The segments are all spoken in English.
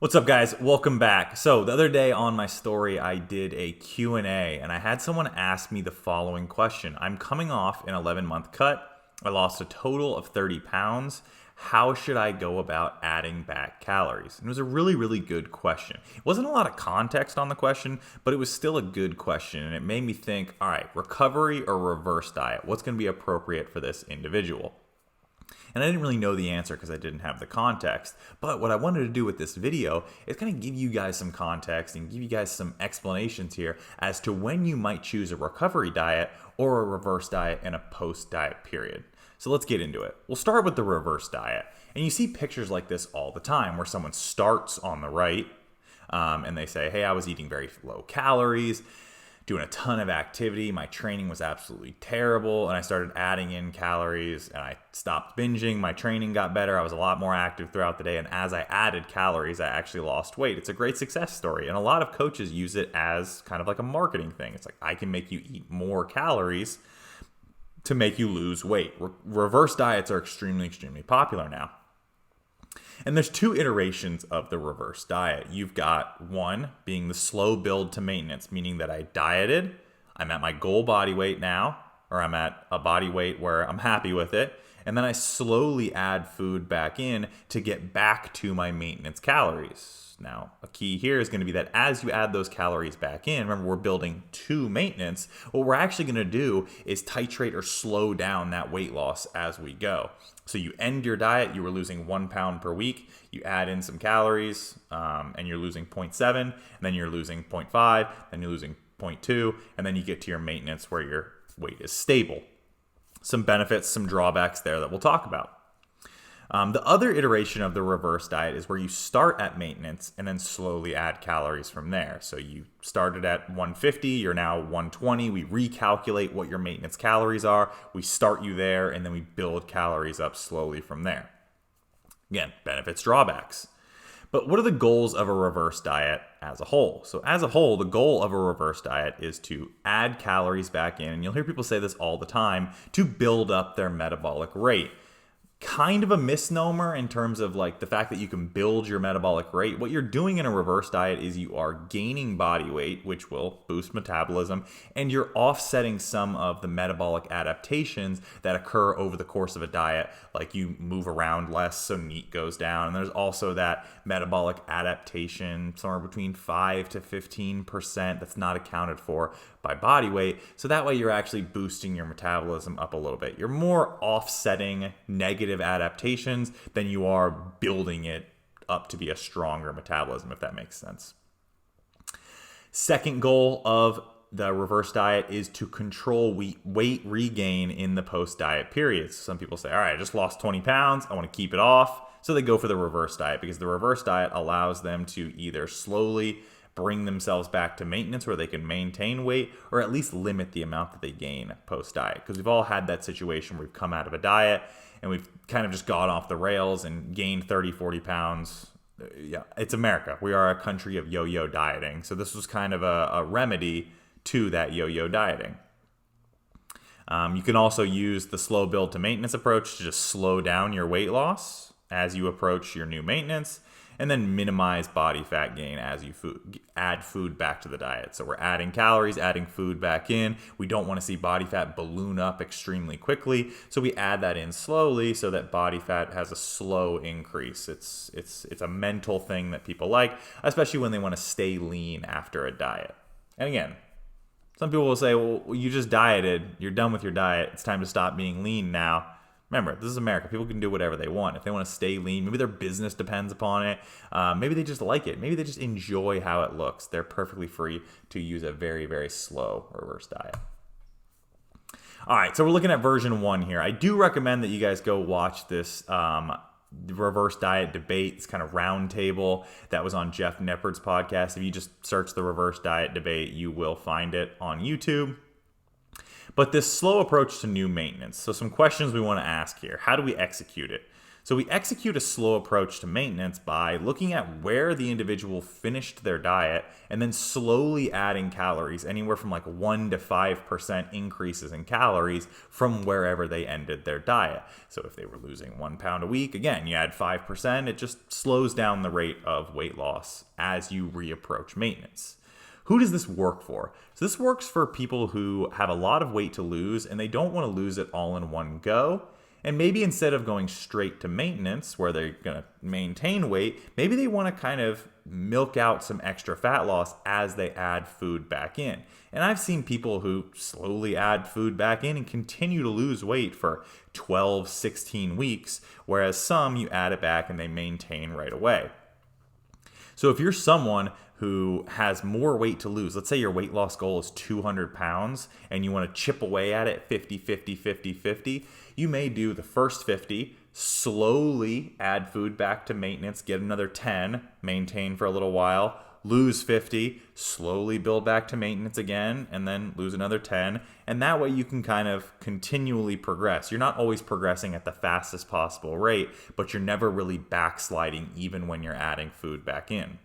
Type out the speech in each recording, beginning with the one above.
What's up, guys? Welcome back. So the other day on my story, I did a Q&A and I had someone ask me the following question. I'm coming off an 11-month cut. I lost a total of 30 pounds. How should I go about adding back calories? And it was a really, really good question. It wasn't a lot of context on the question, but it was still a good question. And it made me think, all right, recovery or reverse diet? What's going to be appropriate for this individual? And I didn't really know the answer because I didn't have the context. But what I wanted to do with this video is kind of give you guys some context and give you guys some explanations here as to when you might choose a recovery diet or a reverse diet in a post-diet period. So let's get into it. We'll start with the reverse diet. And you see pictures like this all the time where someone starts on the right and they say, hey, I was eating very low calories, doing a ton of activity. My training was absolutely terrible. And I started adding in calories and I stopped binging. My training got better. I was a lot more active throughout the day. And as I added calories, I actually lost weight. It's a great success story. And a lot of coaches use it as kind of like a marketing thing. It's like, I can make you eat more calories to make you lose weight. Reverse diets are extremely, extremely popular now. And there's two iterations of the reverse diet. You've got one being the slow build to maintenance, meaning that I dieted, I'm at my goal body weight now, or I'm at a body weight where I'm happy with it, and then I slowly add food back in to get back to my maintenance calories. Now, a key here is going to be that as you add those calories back in, remember we're building to maintenance, what we're actually going to do is titrate or slow down that weight loss as we go. So you end your diet, you were losing 1 pound per week, you add in some calories, and you're losing 0.7, and then you're losing 0.5, then you're losing 0.2, and then you get to your maintenance where your weight is stable. Some benefits, some drawbacks there that we'll talk about. The other iteration of the reverse diet is where you start at maintenance and then slowly add calories from there. So you started at 150, you're now 120. We recalculate what your maintenance calories are. We start you there and then we build calories up slowly from there. Again, benefits, drawbacks. But what are the goals of a reverse diet as a whole? So as a whole, the goal of a reverse diet is to add calories back in, and you'll hear people say this all the time, to build up their metabolic rate. Kind of a misnomer in terms of like the fact that you can build your metabolic rate. What you're doing in a reverse diet is you are gaining body weight, which will boost metabolism, and you're offsetting some of the metabolic adaptations that occur over the course of a diet, like you move around less, so NEAT goes down. And there's also that metabolic adaptation, somewhere between 5 to 15% that's not accounted for by body weight. So that way you're actually boosting your metabolism up a little bit. You're more offsetting negative adaptations than you are building it up to be a stronger metabolism, if that makes sense. Second goal of the reverse diet is to control weight regain in the post-diet periods. Some people say, all right, I just lost 20 pounds. I want to keep it off. So they go for the reverse diet because the reverse diet allows them to either slowly bring themselves back to maintenance where they can maintain weight or at least limit the amount that they gain post-diet. Because we've all had that situation where we've come out of a diet and we've kind of just got off the rails and gained 30, 40 pounds. Yeah, it's America. We are a country of yo-yo dieting. So this was kind of a remedy to that yo-yo dieting. You can also use the slow build to maintenance approach to just slow down your weight loss as you approach your new maintenance, and then minimize body fat gain as you add food back to the diet. So we're adding calories, adding food back in. We don't want to see body fat balloon up extremely quickly, so we add that in slowly so that body fat has a slow increase. It's a mental thing that people like, especially when they want to stay lean after a diet. And again, some people will say, well, you just dieted, you're done with your diet, it's time to stop being lean now. Remember, this is America. People can do whatever they want. If they want to stay lean, maybe their business depends upon it. Maybe they just like it. Maybe they just enjoy how it looks. They're perfectly free to use a very, very slow reverse diet. All right, so we're looking at version 1 here. I do recommend that you guys go watch this reverse diet debate, this kind of round table that was on Jeff Nippard's podcast. If you just search the reverse diet debate, you will find it on YouTube. But this slow approach to new maintenance. So some questions we want to ask here. How do we execute it? So we execute a slow approach to maintenance by looking at where the individual finished their diet and then slowly adding calories, anywhere from like 1 to 5% increases in calories from wherever they ended their diet. So if they were losing 1 pound a week, again, you add 5%, it just slows down the rate of weight loss as you reapproach maintenance. Who does this work for? So this works for people who have a lot of weight to lose and they don't want to lose it all in one go. And maybe instead of going straight to maintenance where they're going to maintain weight, maybe they want to kind of milk out some extra fat loss as they add food back in. And I've seen people who slowly add food back in and continue to lose weight for 12, 16 weeks, whereas some you add it back and they maintain right away. So if you're someone who has more weight to lose, let's say your weight loss goal is 200 pounds and you want to chip away at it 50, 50, 50, 50, you may do the first 50, slowly add food back to maintenance, get another 10, maintain for a little while, lose 50, slowly build back to maintenance again, and then lose another 10. And that way you can kind of continually progress. You're not always progressing at the fastest possible rate, but you're never really backsliding even when you're adding food back in.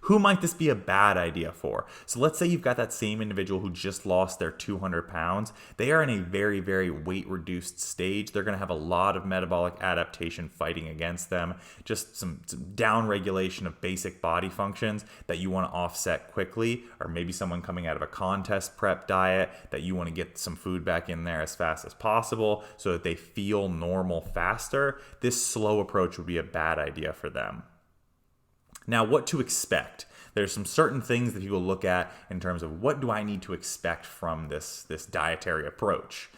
Who might this be a bad idea for? So let's say you've got that same individual who just lost their 200 pounds. They are in a very, very weight reduced stage. They're going to have a lot of metabolic adaptation fighting against them, just some down regulation of basic body functions that you want to offset quickly, or maybe someone coming out of a contest prep diet that you want to get some food back in there as fast as possible so that they feel normal faster. This slow approach would be a bad idea for them. Now, what to expect? There's some certain things that people look at in terms of what do I need to expect from this dietary approach.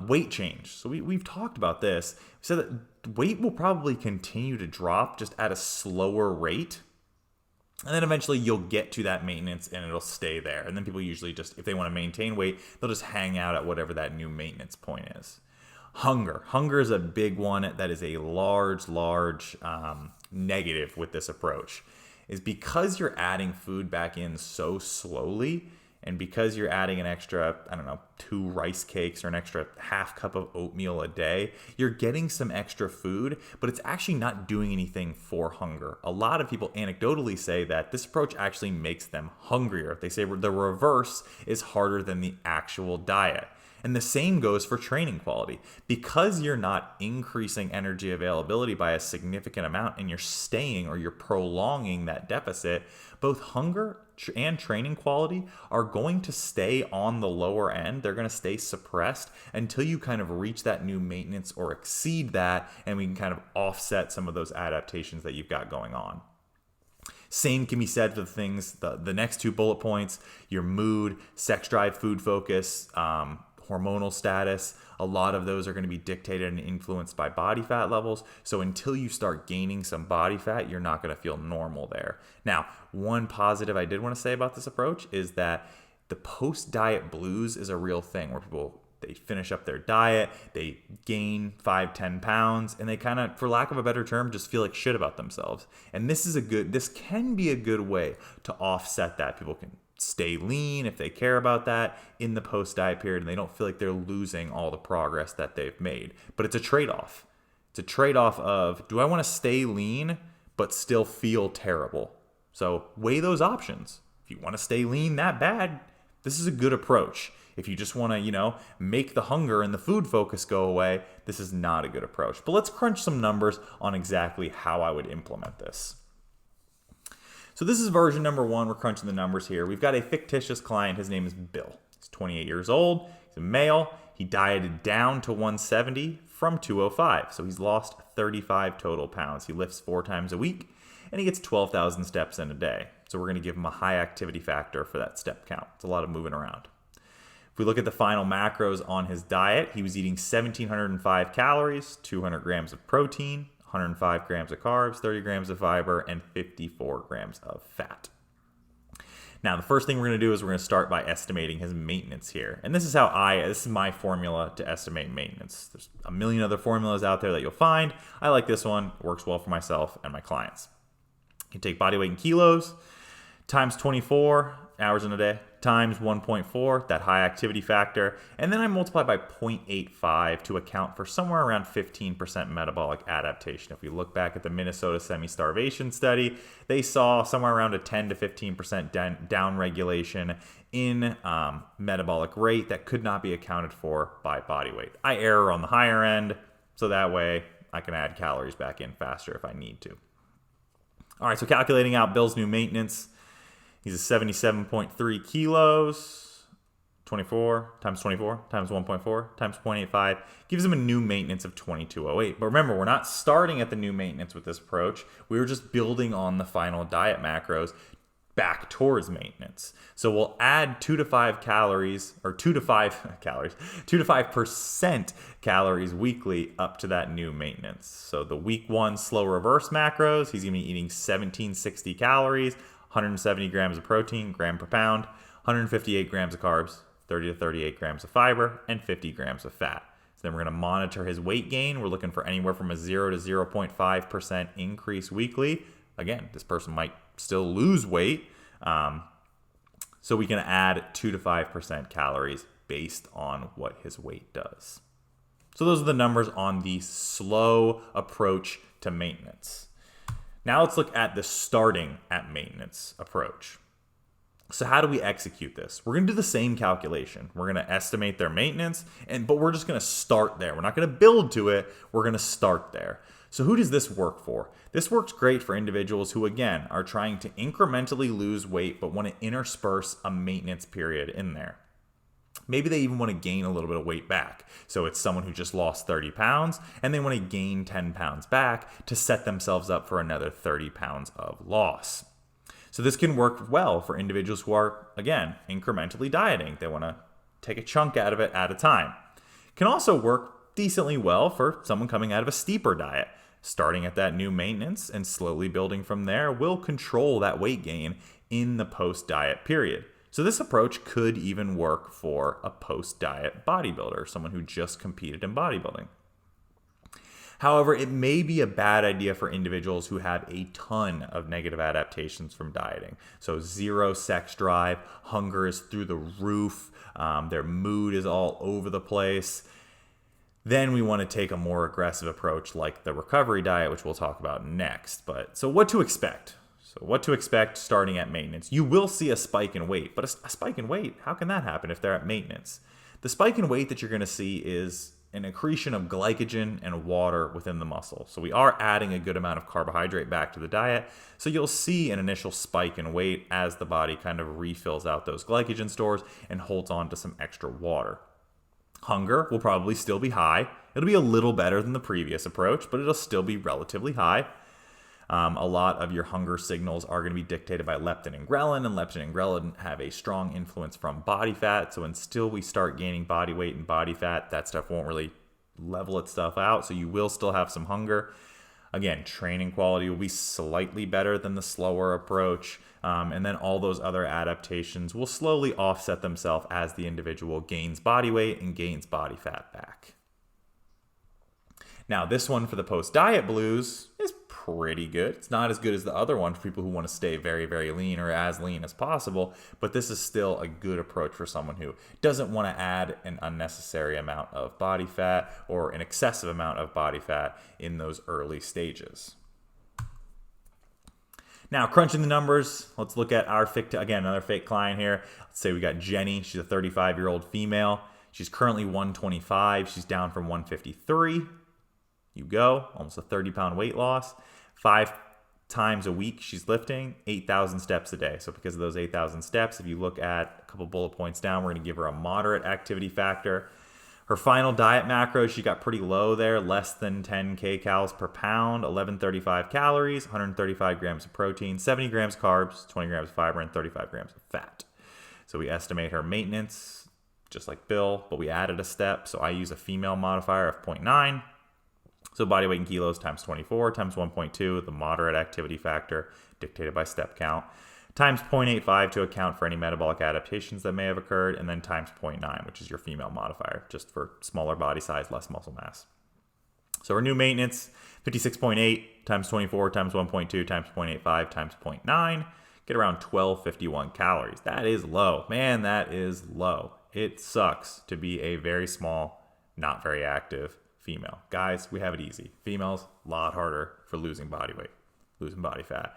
Weight change. So we've talked about this. We said that weight will probably continue to drop just at a slower rate. And then eventually you'll get to that maintenance and it'll stay there. And then people usually just, if they want to maintain weight, they'll just hang out at whatever that new maintenance point is. Hunger. Hunger is a big one that is a large negative with this approach, is because you're adding food back in so slowly, and because you're adding an extra, 2 rice cakes or an extra half cup of oatmeal a day, you're getting some extra food, but it's actually not doing anything for hunger. A lot of people anecdotally say that this approach actually makes them hungrier. They say the reverse is harder than the actual diet. And the same goes for training quality. Because you're not increasing energy availability by a significant amount and you're staying or you're prolonging that deficit, both hunger and training quality are going to stay on the lower end. They're going to stay suppressed until you kind of reach that new maintenance or exceed that, and we can kind of offset some of those adaptations that you've got going on. Same can be said for the things, the next 2 bullet points, your mood, sex drive, food focus, hormonal status. A lot of those are going to be dictated and influenced by body fat levels. So until you start gaining some body fat, you're not going to feel normal there. Now, one positive I did want to say about this approach is that the post-diet blues is a real thing where people, they finish up their diet, they gain 5-10 pounds, and they kind of, for lack of a better term, just feel like shit about themselves. And this can be a good way to offset that. People can stay lean if they care about that in the post-diet period, and they don't feel like they're losing all the progress that they've made. But it's a trade-off. It's a trade-off of, do I want to stay lean but still feel terrible? So weigh those options. If you want to stay lean that bad, this is a good approach. If you just want to, make the hunger and the food focus go away, this is not a good approach. But let's crunch some numbers on exactly how I would implement this. So this is version number 1. We're crunching the numbers here. We've got a fictitious client. His name is Bill. He's 28 years old. He's a male. He dieted down to 170 from 205. So he's lost 35 total pounds. He lifts 4 times a week, and he gets 12,000 steps in a day. So we're going to give him a high activity factor for that step count. It's a lot of moving around. If we look at the final macros on his diet, he was eating 1,705 calories, 200 grams of protein, 105 grams of carbs, 30 grams of fiber, and 54 grams of fat. Now, the first thing we're going to do is we're going to start by estimating his maintenance here. And this is my formula to estimate maintenance. There's a million other formulas out there that you'll find. I like this one. It works well for myself and my clients. You take body weight in kilos times 24 hours in a day times 1.4, that high activity factor, and then I multiply by 0.85 to account for somewhere around 15% metabolic adaptation. If we look back at the Minnesota semi-starvation study, they saw somewhere around a 10 to 15% down regulation in metabolic rate that could not be accounted for by body weight. I err on the higher end, so that way I can add calories back in faster if I need to. All right, so calculating out Bill's new maintenance. He's a 77.3 kilos. 24 times 1.4 times 0.85 gives him a new maintenance of 2208. But remember, we're not starting at the new maintenance with this approach. We were just building on the final diet macros back towards maintenance. So we'll add 2 to 5 calories, or 2 to 5 calories, 2 to 5% calories weekly up to that new maintenance. So the week 1 slow reverse macros, he's gonna be eating 1760 calories, 170 grams of protein, gram per pound, 158 grams of carbs, 30 to 38 grams of fiber, and 50 grams of fat. So then we're gonna monitor his weight gain. We're looking for anywhere from a 0 to 0.5% increase weekly. Again, this person might still lose weight, so we can add 2 to 5% calories based on what his weight does. So those are the numbers on the slow approach to maintenance. Now let's look at the starting at maintenance approach. So how do we execute this? We're going to do the same calculation. We're going to estimate their maintenance, but we're just going to start there. We're not going to build to it. We're going to start there. So who does this work for? This works great for individuals who, again, are trying to incrementally lose weight but want to intersperse a maintenance period in there. Maybe they even want to gain a little bit of weight back. So it's someone who just lost 30 pounds and they want to gain 10 pounds back to set themselves up for another 30 pounds of loss. So this can work well for individuals who are, again, incrementally dieting. They want to take a chunk out of it at a time. It can also work decently well for someone coming out of a steeper diet. Starting at that new maintenance and slowly building from there will control that weight gain in the post-diet period. So this approach could even work for a post-diet bodybuilder, someone who just competed in bodybuilding. However, it may be a bad idea for individuals who have a ton of negative adaptations from dieting. So zero sex drive, hunger is through the roof, their mood is all over the place. Then we want to take a more aggressive approach like the recovery diet, which we'll talk about next. So what to expect? So what to expect starting at maintenance? You will see a spike in weight, but a spike in weight, how can that happen if they're at maintenance? The spike in weight that you're going to see is an accretion of glycogen and water within the muscle. So we are adding a good amount of carbohydrate back to the diet. So you'll see an initial spike in weight as the body kind of refills out those glycogen stores and holds on to some extra water. Hunger will probably still be high. It'll be a little better than the previous approach, but it'll still be relatively high. A lot of your hunger signals are going to be dictated by leptin and ghrelin have a strong influence from body fat. So until we start gaining body weight and body fat, that stuff won't really level itself out. So you will still have some hunger. Again, training quality will be slightly better than the slower approach. And then all those other adaptations will slowly offset themselves as the individual gains body weight and gains body fat back. Now, this one for the post-diet blues is pretty good. It's not as good as the other one for people who want to stay very, very lean or as lean as possible, but this is still a good approach for someone who doesn't want to add an unnecessary amount of body fat or an excessive amount of body fat in those early stages. Now, crunching the numbers, let's look at our another fake client here. Let's say we got Jenny. She's a 35-year-old female. She's currently 125. She's down from 153. You go, almost a 30-pound weight loss. 5 times a week she's lifting, 8,000 steps a day. So because of those 8,000 steps, if you look at a couple bullet points down, we're going to give her a moderate activity factor. Her final diet macros, she got pretty low there, less than 10 kcals per pound, 1135 calories, 135 grams of protein, 70 grams carbs, 20 grams of fiber, and 35 grams of fat. So we estimate her maintenance, just like Bill, but we added a step. So I use a female modifier of 0.9. So body weight in kilos times 24 times 1.2, the moderate activity factor dictated by step count, times 0.85 to account for any metabolic adaptations that may have occurred, and then times 0.9, which is your female modifier, just for smaller body size, less muscle mass. So our new maintenance, 56.8 times 24 times 1.2 times 0.85 times 0.9 get around 1251 calories. That is low. Man, that is low. It sucks to be a very small, not very active female. Guys, we have it easy. Females, a lot harder for losing body weight, losing body fat.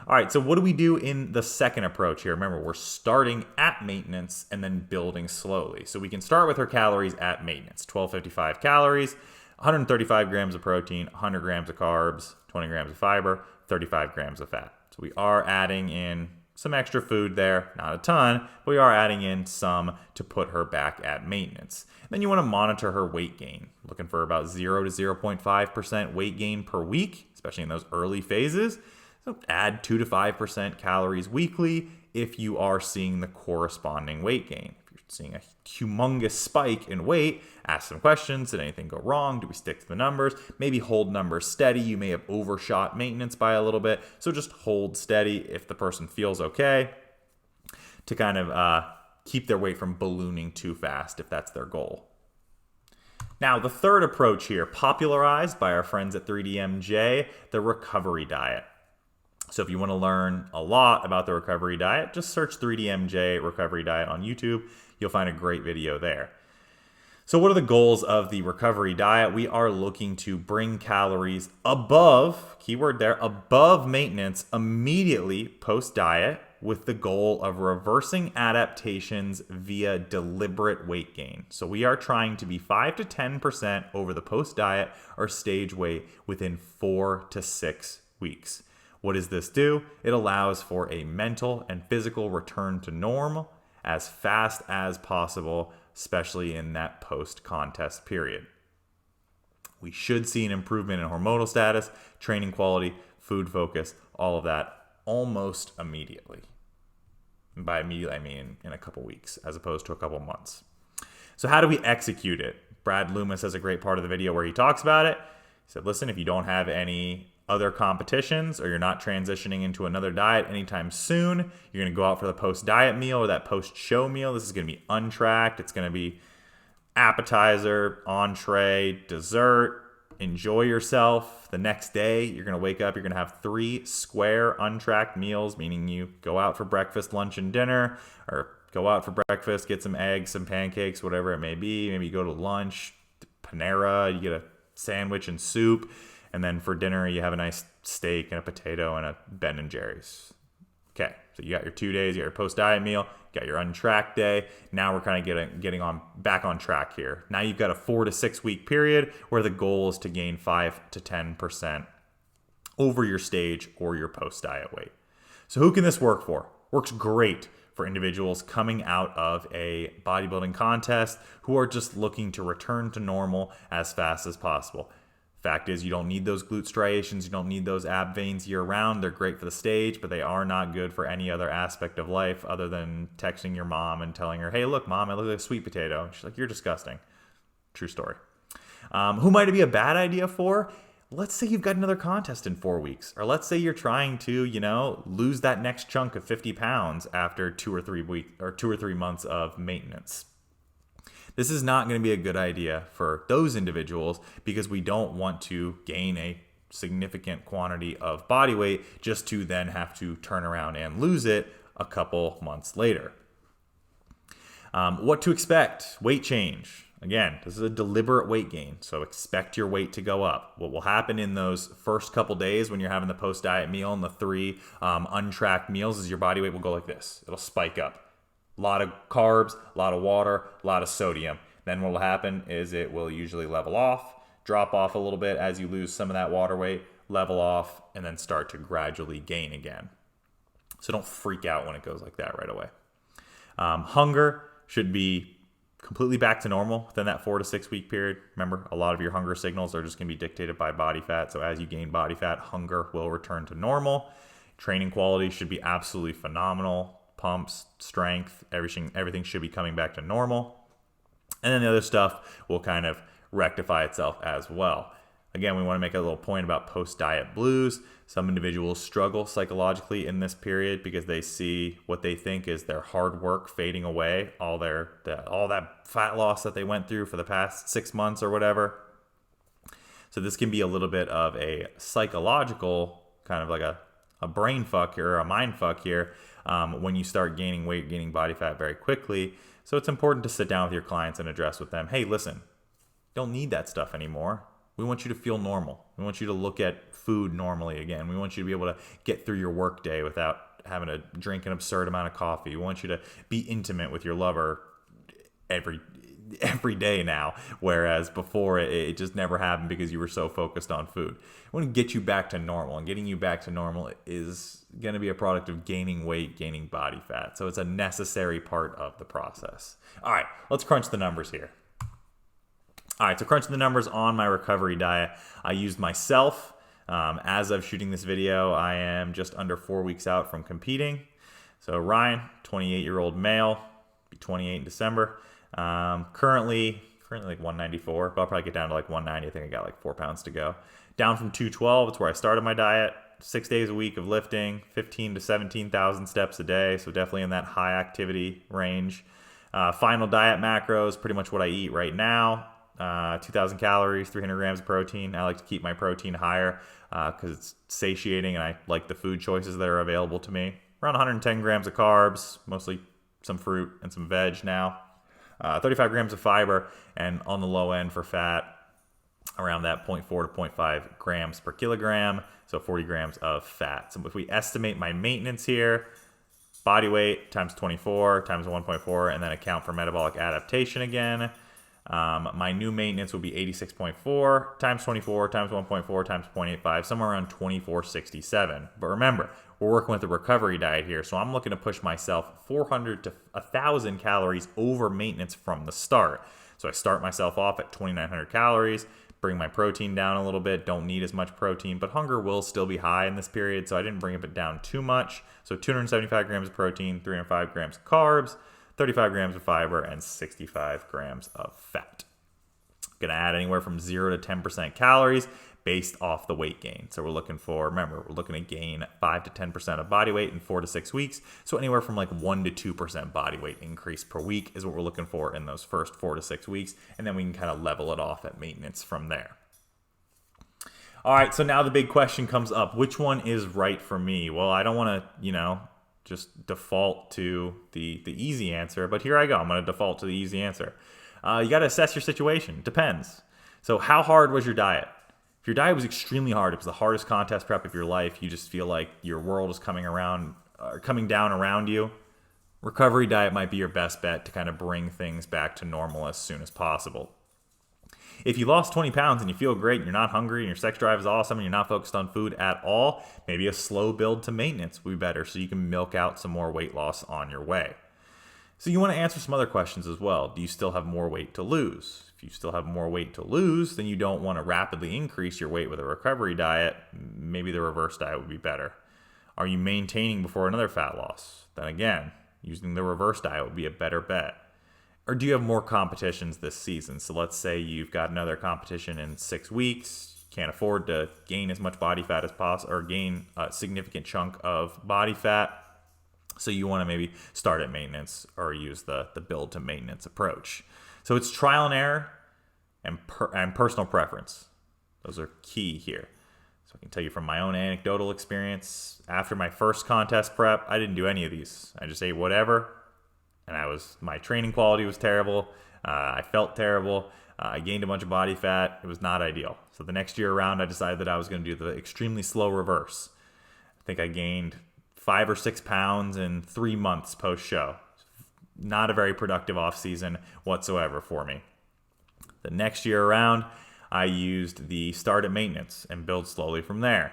All right, so what do we do in the second approach here? Remember, we're starting at maintenance and then building slowly. So we can start with her calories at maintenance, 1255 calories, 135 grams of protein, 100 grams of carbs, 20 grams of fiber, 35 grams of fat. So we are adding in some extra food there, not a ton, but we are adding in some to put her back at maintenance. Then you want to monitor her weight gain, looking for about 0 to 0.5% weight gain per week, especially in those early phases. So add 2 to 5% calories weekly if you are seeing the corresponding weight gain. If you're seeing a humongous spike in weight, ask some questions. Did anything go wrong? Do we stick to the numbers? Maybe hold numbers steady. You may have overshot maintenance by a little bit. So just hold steady if the person feels okay to kind of keep their weight from ballooning too fast if that's their goal. Now, the third approach here, popularized by our friends at 3DMJ, the recovery diet. So if you want to learn a lot about the recovery diet, just search 3DMJ recovery diet on YouTube. You'll find a great video there. So what are the goals of the recovery diet? We are looking to bring calories above, keyword there, above maintenance immediately post-diet with the goal of reversing adaptations via deliberate weight gain. So we are trying to be 5 to 10% over the post-diet or stage weight within 4 to 6 weeks. What does this do? It allows for a mental and physical return to normal as fast as possible, especially in that post-contest period. We should see an improvement in hormonal status, training quality, food focus, all of that almost immediately. And by immediately, I mean in a couple weeks as opposed to a couple months. So how do we execute it? Brad Loomis has a great part of the video where he talks about it. He said, listen, if you don't have any other competitions or you're not transitioning into another diet anytime soon, you're going to go out for the post-diet meal or that post-show meal. This is going to be untracked. It's going to be appetizer, entree, dessert. Enjoy yourself. The next day, you're going to wake up, you're going to have 3 square untracked meals, meaning you go out for breakfast, lunch, and dinner, or go out for breakfast, get some eggs, some pancakes, whatever it may be. Maybe you go to lunch, Panera, you get a sandwich and soup. And then for dinner, you have a nice steak and a potato and a Ben & Jerry's. Okay, so you got your 2 days, you got your post-diet meal, you got your untracked day. Now we're kind of getting back on track here. Now you've got a 4 to 6 week period where the goal is to gain 5 to 10% over your stage or your post-diet weight. So who can this work for? Works great for individuals coming out of a bodybuilding contest who are just looking to return to normal as fast as possible. Fact is, you don't need those glute striations. You don't need those ab veins year round. They're great for the stage, but they are not good for any other aspect of life other than texting your mom and telling her, hey, look, mom, I look like a sweet potato. And she's like, you're disgusting. True story. Who might it be a bad idea for? Let's say you've got another contest in 4 weeks, or let's say you're trying to, lose that next chunk of 50 pounds after 2 or 3 months of maintenance. This is not going to be a good idea for those individuals because we don't want to gain a significant quantity of body weight just to then have to turn around and lose it a couple months later. What to expect? Weight change. Again, this is a deliberate weight gain, so expect your weight to go up. What will happen in those first couple days when you're having the post-diet meal and the 3 untracked meals is your body weight will go like this. It'll spike up. A lot of carbs, a lot of water, a lot of sodium. Then what will happen is it will usually level off, drop off a little bit as you lose some of that water weight, level off, and then start to gradually gain again. So don't freak out when it goes like that right away. Hunger should be completely back to normal within that 4 to 6 week period. Remember, a lot of your hunger signals are just going to be dictated by body fat. So as you gain body fat, hunger will return to normal. Training quality should be absolutely phenomenal. Pumps, strength, everything should be coming back to normal. And then the other stuff will kind of rectify itself as well. Again, we want to make a little point about post-diet blues. Some individuals struggle psychologically in this period because they see what they think is their hard work fading away, all that fat loss that they went through for the past 6 months or whatever. So this can be a little bit of a psychological, kind of like a a brain fuck or a mind fuck here when you start gaining weight, gaining body fat very quickly. So it's important to sit down with your clients and address with them, hey, listen, you don't need that stuff anymore. We want you to feel normal. We want you to look at food normally again. We want you to be able to get through your work day without having to drink an absurd amount of coffee. We want you to be intimate with your lover every day now, whereas before it just never happened because you were so focused on food. I want to get you back to normal, and getting you back to normal is going to be a product of gaining weight, gaining body fat. So it's a necessary part of the process. All right, let's crunch the numbers here. All right, so crunching the numbers on my recovery diet, I used myself. As of shooting this video, I am just under 4 weeks out from competing. So Ryan, 28-year-old male, be 28 in December. Currently like 194, but I'll probably get down to like 190. I think I got like 4 pounds to go. Down from 212, it's where I started my diet. 6 days a week of lifting, 15 to 17,000 steps a day. So definitely in that high activity range. Final diet macros, pretty much what I eat right now. 2,000 calories, 300 grams of protein. I like to keep my protein higher because it's satiating and I like the food choices that are available to me. Around 110 grams of carbs, mostly some fruit and some veg now. 35 grams of fiber, and on the low end for fat, around that 0.4 to 0.5 grams per kilogram, so 40 grams of fat. So if we estimate my maintenance here, body weight times 24 times 1.4, and then account for metabolic adaptation again, my new maintenance will be 86.4 times 24 times 1.4 times 0.85, somewhere around 2467. But remember, we're working with a recovery diet here, so I'm looking to push myself 400 to 1,000 calories over maintenance from the start. So I start myself off at 2,900 calories, bring my protein down a little bit, don't need as much protein, but hunger will still be high in this period, so I didn't bring it down too much. So 275 grams of protein, 305 grams of carbs, 35 grams of fiber, and 65 grams of fat. Gonna add anywhere from 0 to 10% calories based off the weight gain. So we're looking to gain 5 to 10% of body weight in 4 to 6 weeks. So anywhere from like 1 to 2% body weight increase per week is what we're looking for in those first 4 to 6 weeks. And then we can kind of level it off at maintenance from there. All right, so now the big question comes up. Which one is right for me? Well, I don't want to, just default to the easy answer, but here I go. I'm going to default to the easy answer. You got to assess your situation. Depends. So how hard was your diet? If your diet was extremely hard, it was the hardest contest prep of your life, you just feel like your world is coming down around you, recovery diet might be your best bet to kind of bring things back to normal as soon as possible. If you lost 20 pounds and you feel great, and you're not hungry, and your sex drive is awesome, and you're not focused on food at all, maybe a slow build to maintenance would be better so you can milk out some more weight loss on your way. So you want to answer some other questions as well. Do you still have more weight to lose? If you still have more weight to lose, then you don't want to rapidly increase your weight with a recovery diet. Maybe the reverse diet would be better. Are you maintaining before another fat loss? Then again, using the reverse diet would be a better bet. Or do you have more competitions this season? So let's say you've got another competition in 6 weeks. You can't afford to gain as much body fat as possible or gain a significant chunk of body fat. So you want to maybe start at maintenance or use the build to maintenance approach. So it's trial and error and personal preference. Those are key here. So I can tell you from my own anecdotal experience, after my first contest prep, I didn't do any of these. I just ate whatever, and my training quality was terrible. I felt terrible. I gained a bunch of body fat. It was not ideal. So the next year around, I decided that I was going to do the extremely slow reverse. I think I gained 5 or 6 pounds in 3 months post-show. Not a very productive off-season whatsoever for me. The next year around, I used the start at maintenance and build slowly from there.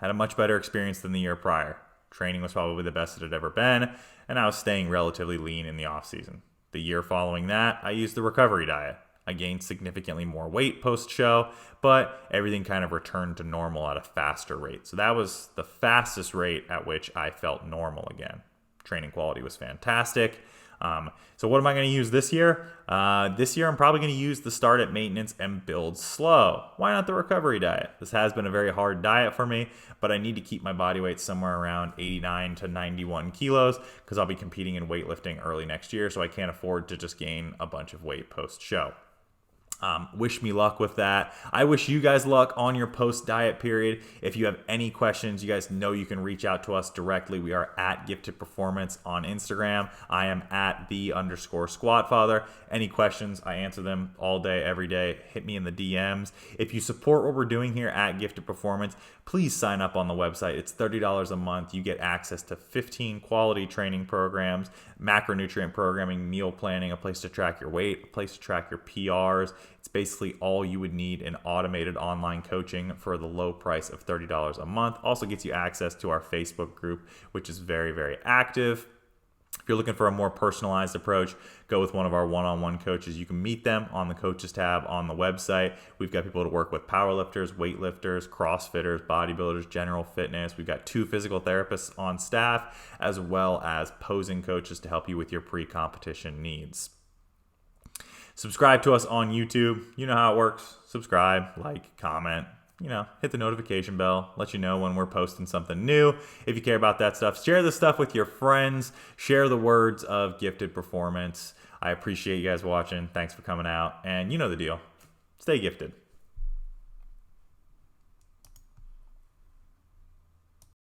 Had a much better experience than the year prior. Training was probably the best it had ever been, and I was staying relatively lean in the off-season. The year following that, I used the recovery diet. I gained significantly more weight post-show, but everything kind of returned to normal at a faster rate. So that was the fastest rate at which I felt normal again. Training quality was fantastic. So what am I going to use this year? This year I'm probably going to use the start at maintenance and build slow. Why not the recovery diet? This has been a very hard diet for me, but I need to keep my body weight somewhere around 89 to 91 kilos because I'll be competing in weightlifting early next year, so I can't afford to just gain a bunch of weight post-show. Wish me luck with that. I wish you guys luck on your post-diet period. If you have any questions, you guys know you can reach out to us directly. We are at Gifted Performance on Instagram. I am at _SquatFather. Any questions, I answer them all day, every day. Hit me in the DMs. If you support what we're doing here at Gifted Performance, please sign up on the website. It's $30 a month. You get access to 15 quality training programs, macronutrient programming, meal planning, a place to track your weight, a place to track your PRs. It's basically all you would need in automated online coaching for the low price of $30 a month. Also gets you access to our Facebook group, which is very, very active. If you're looking for a more personalized approach, go with one of our one-on-one coaches. You can meet them on the coaches tab on the website. We've got people to work with powerlifters, weightlifters, CrossFitters, bodybuilders, general fitness. We've got 2 physical therapists on staff, as well as posing coaches to help you with your pre-competition needs. Subscribe to us on YouTube. You know how it works. Subscribe, like, comment, hit the notification bell, let you know when we're posting something new. If you care about that stuff, share this stuff with your friends. Share the words of Gifted Performance. I appreciate you guys watching. Thanks for coming out. And you know the deal. Stay gifted.